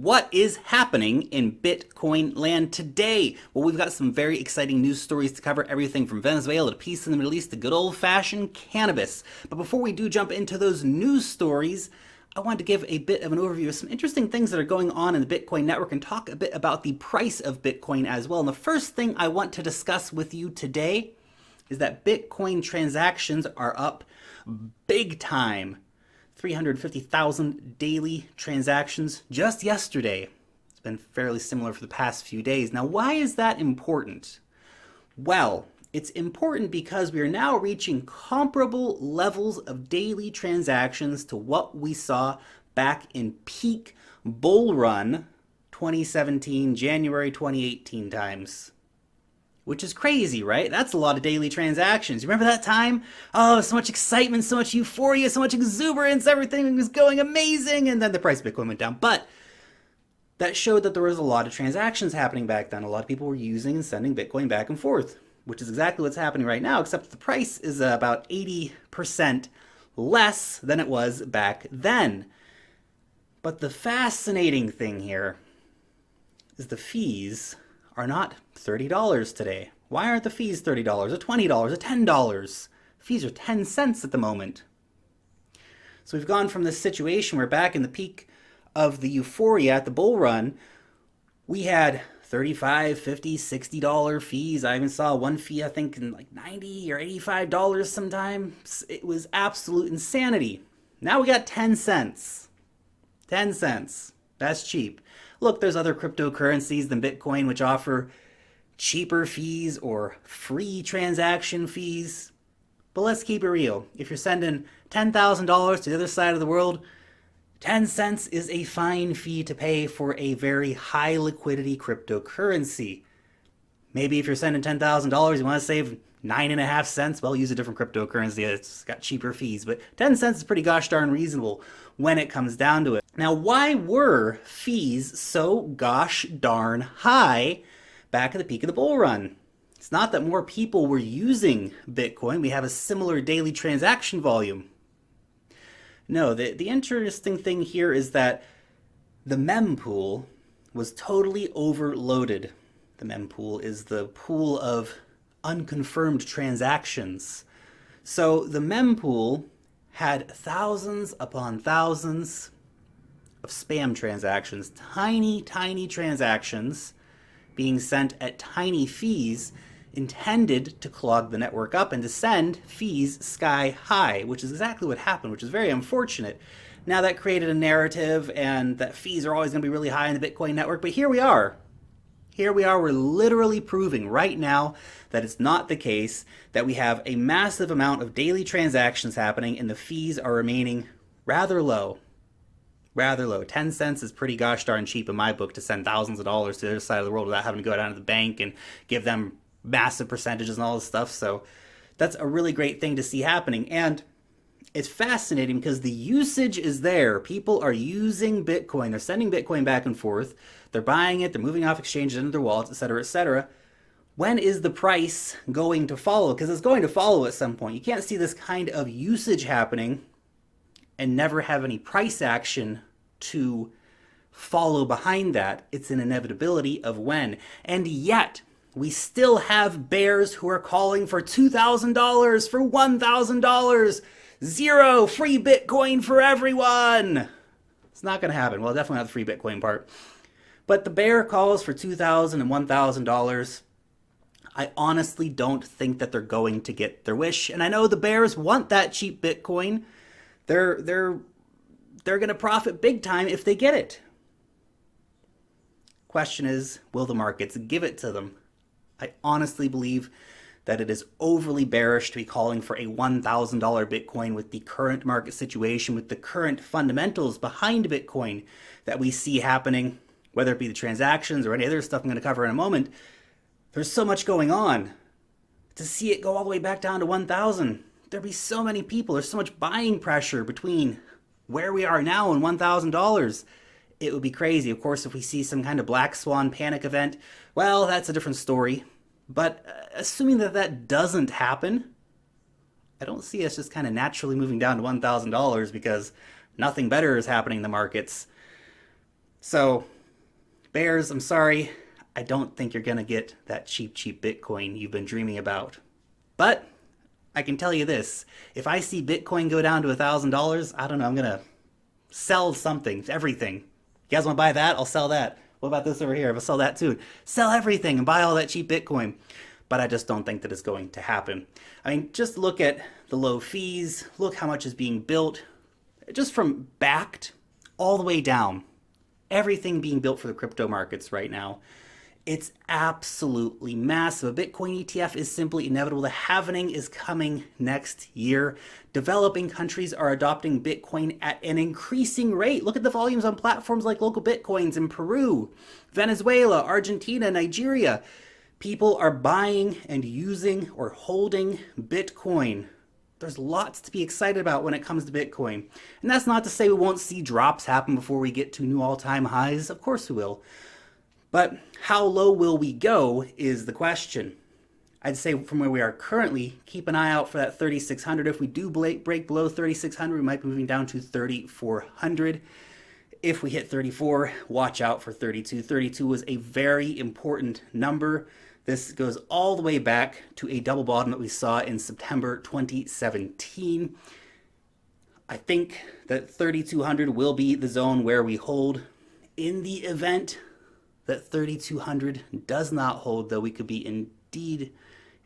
What is happening in Bitcoin land today? Well, we've got some very exciting news stories to cover, everything from Venezuela to peace in the Middle East to good old-fashioned cannabis. But before we do jump into those news stories, I wanted to give a bit of an overview of some interesting things that are going on in the Bitcoin network and talk a bit about the price of Bitcoin as well. And the first thing I want to discuss with you today is that Bitcoin transactions are up big time. 350,000 daily transactions just yesterday. It's been fairly similar for the past few days. Now, why is that important? Well, it's important because we are now reaching comparable levels of daily transactions to what we saw back in peak bull run 2017, January 2018 times. Which is crazy, right? That's a lot of daily transactions. You remember that time? Oh, so much excitement, so much euphoria, so much exuberance, everything was going amazing, and then the price of Bitcoin went down. But that showed that there was a lot of transactions happening back then. A lot of people were using and sending Bitcoin back and forth, which is exactly what's happening right now, except the price is about 80% less than it was back then. But the fascinating thing here is the fees are not $30 today. Why aren't the fees $30 or $20 or $10? Fees are 10 cents at the moment. So we've gone from this situation where back in the peak of the euphoria at the bull run, we had $35, $50, $60 fees. I even saw one fee, I think, in like $90 or $85 sometimes. It was absolute insanity. Now we got 10 cents. 10 cents. That's cheap. Look, there's other cryptocurrencies than Bitcoin which offer cheaper fees or free transaction fees. But let's keep it real. If you're sending $10,000 to the other side of the world, 10 cents is a fine fee to pay for a very high liquidity cryptocurrency. Maybe if you're sending $10,000, you want to save 9.5 cents, well, use a different cryptocurrency that's got cheaper fees. But 10 cents is pretty gosh darn reasonable when it comes down to it. Now, why were fees so gosh darn high back at the peak of the bull run? It's not that more people were using Bitcoin. We have a similar daily transaction volume. No, the interesting thing here is that the mempool was totally overloaded. The mempool is the pool of unconfirmed transactions. So the mempool had thousands upon thousands of spam transactions, tiny transactions being sent at tiny fees intended to clog the network up and to send fees sky high, which is exactly what happened, which is very unfortunate. Now that created a narrative and that fees are always going to be really high in the Bitcoin network, but here we are. Here we are, we're literally proving right now that it's not the case, that we have a massive amount of daily transactions happening and the fees are remaining rather low. Rather low. 10 cents is pretty gosh darn cheap in my book to send thousands of dollars to the other side of the world without having to go down to the bank and give them massive percentages and all this stuff. So that's a really great thing to see happening. And it's fascinating because the usage is there. People are using Bitcoin. They're sending Bitcoin back and forth. They're buying it. They're moving off exchanges into their wallets, etc., etc. When is the price going to follow? Because it's going to follow at some point. You can't see this kind of usage happening and never have any price action to follow behind that. It's an inevitability of when. And yet, we still have bears who are calling for $2,000, for $1,000. Zero free Bitcoin for everyone. It's not going to happen. Well, definitely not the free Bitcoin part. But the bear calls for $2,000 and $1,000. I honestly don't think that they're going to get their wish. And I know the bears want that cheap Bitcoin. They're going to profit big time if they get it. Question is, will the markets give it to them? I honestly believe that it is overly bearish to be calling for a $1,000 Bitcoin with the current market situation, with the current fundamentals behind Bitcoin that we see happening, whether it be the transactions or any other stuff I'm going to cover in a moment. There's so much going on. To see it go all the way back down to 1,000, there'd be so many people. There's so much buying pressure between where we are now and $1,000. It would be crazy. Of course, if we see some kind of black swan panic event, well, that's a different story. But assuming that that doesn't happen, I don't see us just kind of naturally moving down to $1,000 because nothing better is happening in the markets. So Bears, I'm sorry. I don't think you're going to get that cheap Bitcoin you've been dreaming about. But I can tell you this. If I see Bitcoin go down to $1,000, I don't know, I'm going to sell something, everything. You guys want to buy that? I'll sell that. What about this over here? I'll sell that too. Sell everything and buy all that cheap Bitcoin. But I just don't think that it's going to happen. I mean, just look at the low fees. Look how much is being built. Just from backed all the way down. Everything being built for the crypto markets right now. It's absolutely massive. A Bitcoin ETF is simply inevitable. The halvening is coming next year. Developing countries are adopting Bitcoin at an increasing rate. Look at the volumes on platforms like Local Bitcoins in Peru, Venezuela, Argentina, Nigeria. People are buying and using or holding Bitcoin. There's lots to be excited about when it comes to Bitcoin. And that's not to say we won't see drops happen before we get to new all-time highs. Of course we will. But how low will we go is the question. I'd say from where we are currently, keep an eye out for that 3,600. If we do break below 3,600, we might be moving down to 3,400. If we hit 34, watch out for 32. 32 was a very important number. This goes all the way back to a double bottom that we saw in September 2017. I think that 3,200 will be the zone where we hold. In the event that 3,200 does not hold, though, we could be indeed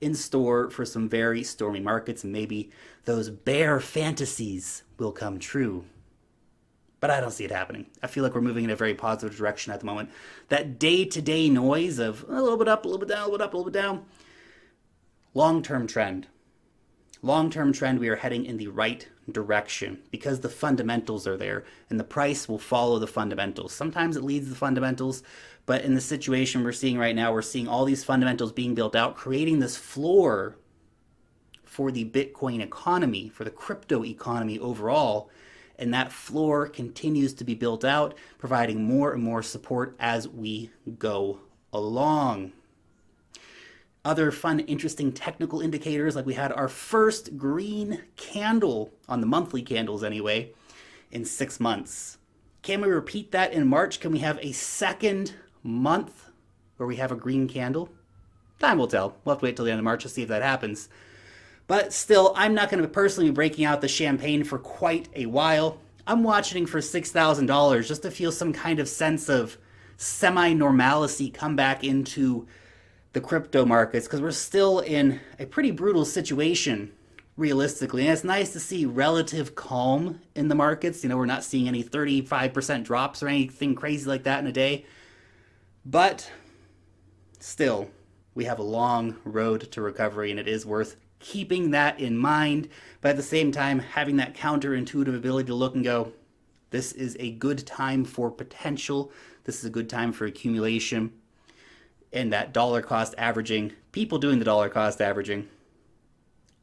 in store for some very stormy markets, and maybe those bear fantasies will come true. But I don't see it happening. I feel like we're moving in a very positive direction at the moment. That day-to-day noise of a little bit up, a little bit down, a little bit up, a little bit down. Long-term trend. Long-term trend, we are heading in the right direction because the fundamentals are there and the price will follow the fundamentals. Sometimes it leads the fundamentals, but in the situation we're seeing right now, we're seeing all these fundamentals being built out, creating this floor for the Bitcoin economy, for the crypto economy overall. And that floor continues to be built out, providing more and more support as we go along. Other fun, interesting technical indicators, like we had our first green candle on the monthly candles anyway, in 6 months. Can we repeat that in March? Can we have a second month where we have a green candle? Time will tell. We'll have to wait till the end of March to see if that happens. But still, I'm not going to personally be breaking out the champagne for quite a while. I'm watching for $6,000 just to feel some kind of sense of semi-normalcy come back into the crypto markets, because we're still in a pretty brutal situation realistically. And it's nice to see relative calm in the markets. You know, we're not seeing any 35% drops or anything crazy like that in a day. But still, we have a long road to recovery, and it is worth keeping that in mind, but at the same time having that counterintuitive ability to look and go, this is a good time for potential, this is a good time for accumulation, and that dollar cost averaging, people doing the dollar cost averaging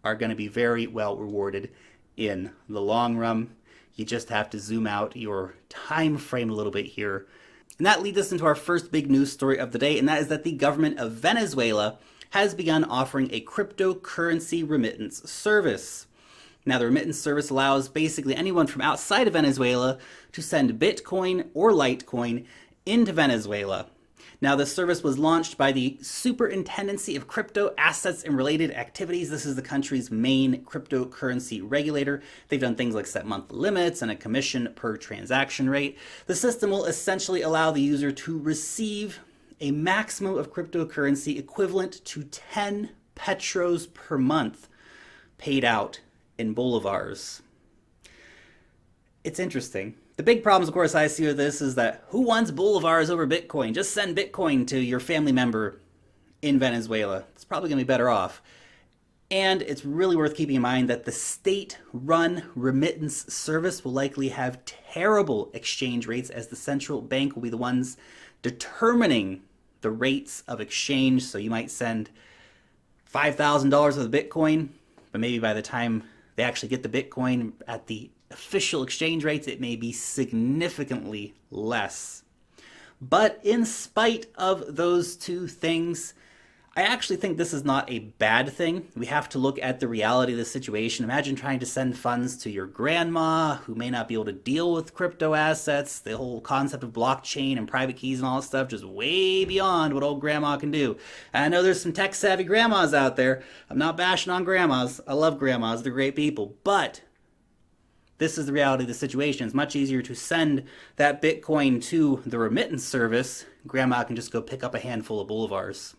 are going to be very well rewarded in the long run. You just have to zoom out your time frame a little bit here. And that leads us into our first big news story of the day, and that is that the government of Venezuela has begun offering a cryptocurrency remittance service. Now, the remittance service allows basically anyone from outside of Venezuela to send Bitcoin or Litecoin into Venezuela. Now, this service was launched by the Superintendency of Crypto Assets and Related Activities. This is the country's main cryptocurrency regulator. They've done things like set monthly limits and a commission per transaction rate. The system will essentially allow the user to receive a maximum of cryptocurrency equivalent to 10 petros per month paid out in bolivars. It's interesting. The big problems, of course, I see with this is that who wants bolivars over Bitcoin? Just send Bitcoin to your family member in Venezuela. It's probably going to be better off. And it's really worth keeping in mind that the state-run remittance service will likely have terrible exchange rates, as the central bank will be the ones determining the rates of exchange. So you might send $5,000 of the Bitcoin, but maybe by the time they actually get the Bitcoin at the official exchange rates, it may be significantly less. But in spite of those two things, I actually think this is not a bad thing. We have to look at the reality of the situation. Imagine trying to send funds to your grandma who may not be able to deal with crypto assets. The whole concept of blockchain and private keys and all that stuff just way beyond what old grandma can do. And I know there's some tech savvy grandmas out there. I'm not bashing on grandmas. I love grandmas. They're great people. But this is the reality of the situation. It's much easier to send that Bitcoin to the remittance service. Grandma can just go pick up a handful of bolivars.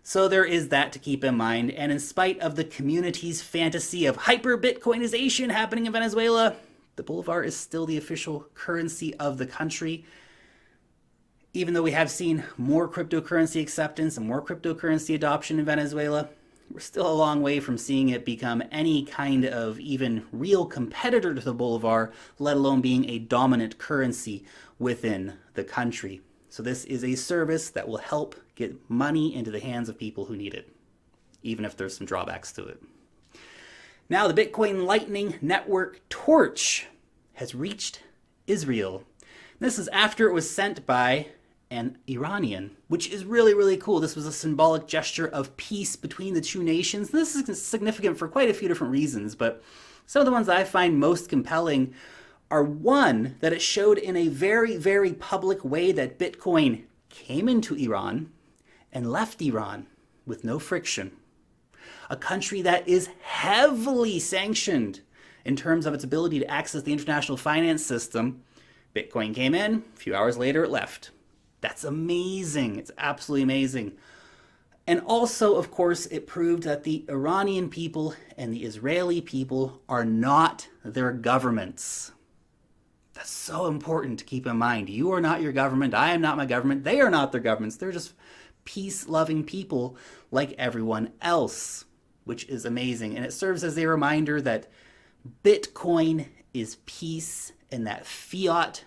So there is that to keep in mind, and in spite of the community's fantasy of hyper-Bitcoinization happening in Venezuela, the bolivar is still the official currency of the country. Even though we have seen more cryptocurrency acceptance and more cryptocurrency adoption in Venezuela, we're still a long way from seeing it become any kind of even real competitor to the bolivar, let alone being a dominant currency within the country. So this is a service that will help get money into the hands of people who need it, even if there's some drawbacks to it. Now, the Bitcoin Lightning Network torch has reached Israel. This is after it was sent by an Iranian, which is really, really cool. This was a symbolic gesture of peace between the two nations. This is significant for quite a few different reasons, but some of the ones I find most compelling are, one, that it showed in a very, very public way that Bitcoin came into Iran and left Iran with no friction. A country that is heavily sanctioned in terms of its ability to access the international finance system. Bitcoin came in, a few hours later it left. That's amazing. It's absolutely amazing. And also, of course, it proved that the Iranian people and the Israeli people are not their governments. That's so important to keep in mind. You are not your government. I am not my government. They are not their governments. They're just peace-loving people like everyone else, which is amazing. And it serves as a reminder that Bitcoin is peace and that fiat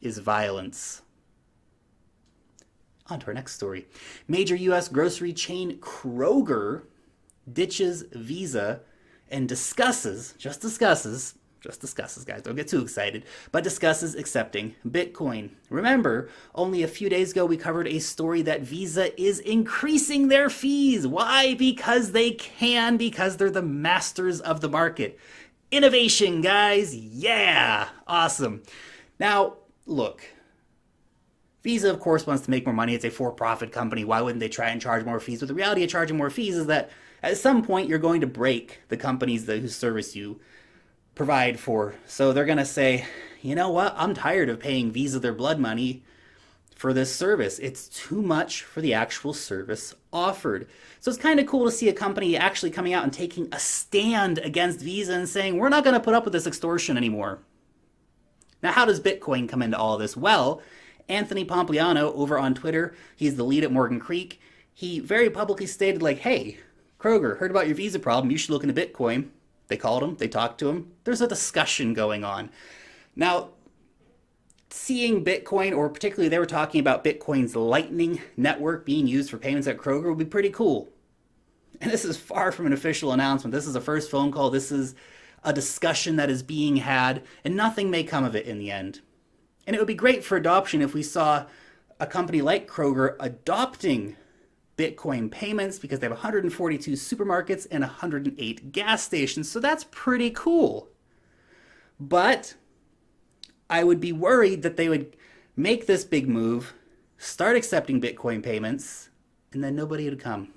is violence. On to our next story. Major U.S. grocery chain Kroger ditches Visa and discusses, guys, don't get too excited, but discusses accepting Bitcoin. Remember, only a few days ago we covered a story that Visa is increasing their fees. Why? Because they can, because they're the masters of the market. Innovation, guys. Yeah, awesome. Now, look, Visa, of course, wants to make more money. It's a for-profit company. Why wouldn't they try and charge more fees? But the reality of charging more fees is that at some point you're going to break the companies whose service you provide for. So they're going to say, you know what? I'm tired of paying Visa their blood money for this service. It's too much for the actual service offered. So it's kind of cool to see a company actually coming out and taking a stand against Visa and saying, we're not going to put up with this extortion anymore. Now, how does Bitcoin come into all of this? Well, Anthony Pompliano over on Twitter, he's the lead at Morgan Creek. He very publicly stated like, hey, Kroger, heard about your Visa problem. You should look into Bitcoin. They called him. They talked to him. There's a discussion going on. Now, seeing Bitcoin, or particularly they were talking about Bitcoin's Lightning Network being used for payments at Kroger would be pretty cool. And this is far from an official announcement. This is a first phone call. This is a discussion that is being had, and nothing may come of it in the end. And it would be great for adoption if we saw a company like Kroger adopting Bitcoin payments, because they have 142 supermarkets and 108 gas stations. So that's pretty cool. But I would be worried that they would make this big move, start accepting Bitcoin payments, and then nobody would come.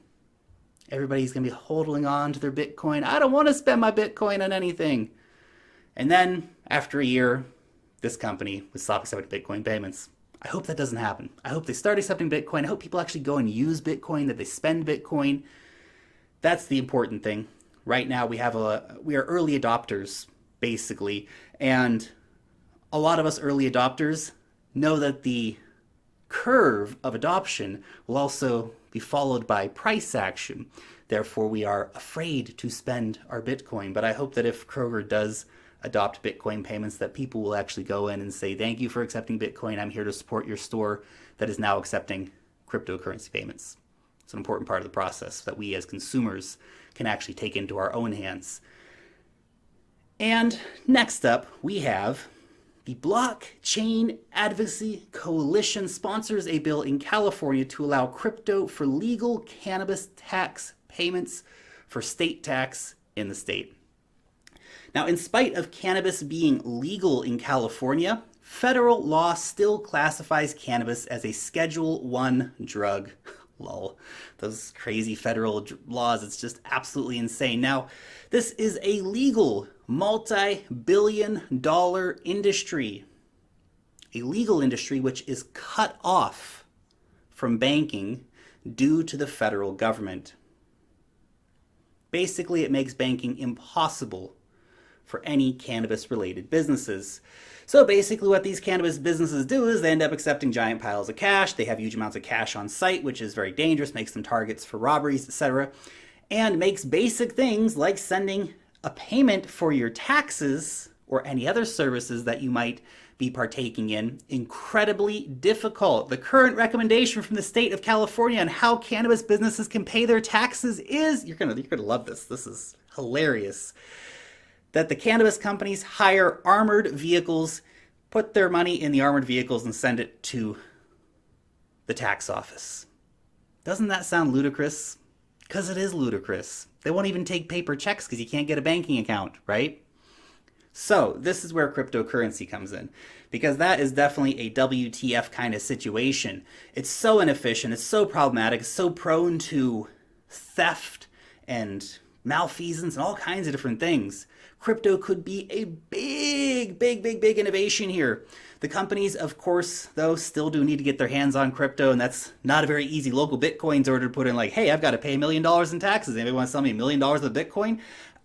Everybody's going to be holding on to their Bitcoin. I don't want to spend my Bitcoin on anything. And then after a year, this company would stop accepting Bitcoin payments. I hope that doesn't happen. I hope they start accepting Bitcoin. I hope people actually go and use Bitcoin, that they spend Bitcoin. That's the important thing. Right now we are early adopters, basically. And a lot of us early adopters know that the curve of adoption will also be followed by price action. Therefore, we are afraid to spend our Bitcoin. But I hope that if Kroger does adopt Bitcoin payments, that people will actually go in and say, thank you for accepting Bitcoin. I'm here to support your store that is now accepting cryptocurrency payments. It's an important part of the process that we as consumers can actually take into our own hands. And next up, we have The Blockchain Advocacy Coalition sponsors a bill in California to allow crypto for legal cannabis tax payments for state tax in the state. Now, in spite of cannabis being legal in California, federal law still classifies cannabis as a Schedule I drug. Lol. Those crazy federal laws, it's just absolutely insane. Now, this is a legal multi-billion-dollar industry. A legal industry which is cut off from banking due to the federal government. Basically, it makes banking impossible for any cannabis-related businesses. So basically what these cannabis businesses do is they end up accepting giant piles of cash. They have huge amounts of cash on site, which is very dangerous, makes them targets for robberies, etc. And makes basic things like sending a payment for your taxes or any other services that you might be partaking in incredibly difficult. The current recommendation from the state of California on how cannabis businesses can pay their taxes is, you're gonna love this. This is hilarious. That the cannabis companies hire armored vehicles, put their money in the armored vehicles and send it to the tax office. Doesn't that sound ludicrous? Because it is ludicrous. They won't even take paper checks because you can't get a banking account, right? So this is where cryptocurrency comes in, because that is definitely a WTF kind of situation. It's so inefficient, it's so problematic, it's so prone to theft and malfeasance and all kinds of different things. Crypto could be a big innovation here. The companies, of course, though, still do need to get their hands on crypto, and that's not a very easy local Bitcoins order to put in like, hey, I've got to pay $1 million in taxes. Anybody want to sell me $1 million of Bitcoin?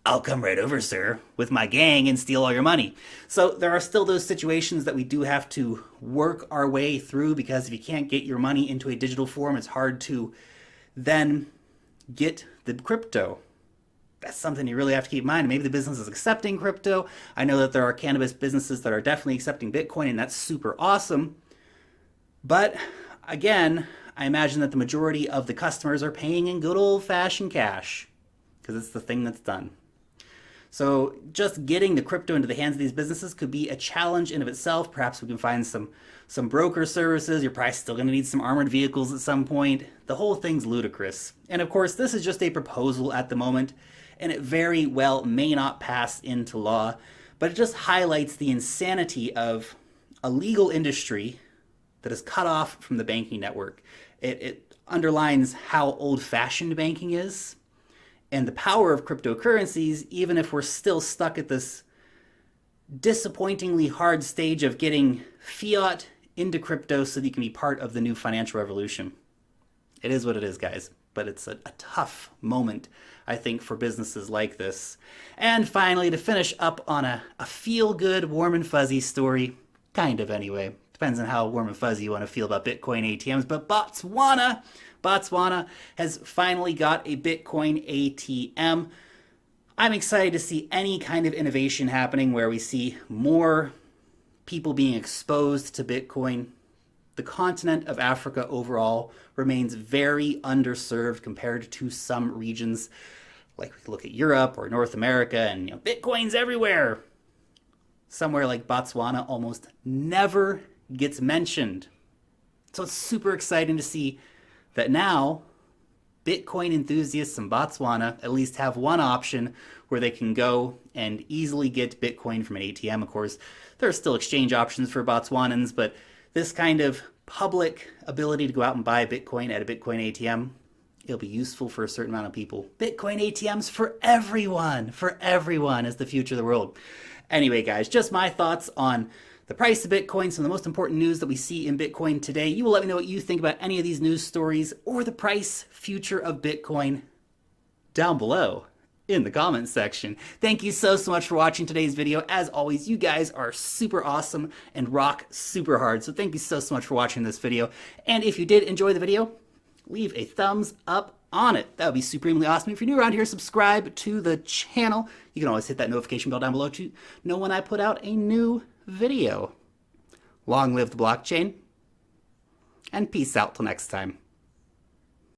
I'll come right over, sir, with my gang and steal all your money. So there are still those situations that we do have to work our way through, because if you can't get your money into a digital form, it's hard to then get the crypto. That's something you really have to keep in mind. Maybe the business is accepting crypto. I know that there are cannabis businesses that are definitely accepting Bitcoin, and that's super awesome. But again, I imagine that the majority of the customers are paying in good old-fashioned cash, because it's the thing that's done. So just getting the crypto into the hands of these businesses could be a challenge in of itself. Perhaps we can find some broker services. You're probably still going to need some armored vehicles at some point. The whole thing's ludicrous. And of course, this is just a proposal at the moment, and it very well may not pass into law, but it just highlights the insanity of a legal industry that is cut off from the banking network. It underlines how old-fashioned banking is and the power of cryptocurrencies, even if we're still stuck at this disappointingly hard stage of getting fiat into crypto so that you can be part of the new financial revolution. It is what it is, guys, but it's a tough moment, I think, for businesses like this. And finally, to finish up on a feel-good, warm and fuzzy story, kind of anyway. Depends on how warm and fuzzy you want to feel about Bitcoin ATMs, but Botswana has finally got a Bitcoin ATM. I'm excited to see any kind of innovation happening where we see more people being exposed to Bitcoin. The continent of Africa overall remains very underserved compared to some regions. Like we look at Europe or North America, and Bitcoin's everywhere. Somewhere like Botswana almost never gets mentioned. So it's super exciting to see that now Bitcoin enthusiasts in Botswana at least have one option where they can go and easily get Bitcoin from an ATM. Of course, there are still exchange options for Botswanans, but this kind of public ability to go out and buy Bitcoin at a Bitcoin ATM, it'll be useful for a certain amount of people. Bitcoin ATMs for everyone is the future of the world. Anyway, guys, just my thoughts on the price of Bitcoin, some of the most important news that we see in Bitcoin today. You will let me know what you think about any of these news stories or the price future of Bitcoin down below in the comments section. Thank you so much for watching today's video. As always, you guys are super awesome and rock super hard. So thank you so much for watching this video. And if you did enjoy the video, leave a thumbs up on it. That would be supremely awesome. If you're new around here, subscribe to the channel. You can always hit that notification bell down below to know when I put out a new video. Long live the blockchain, and peace out till next time.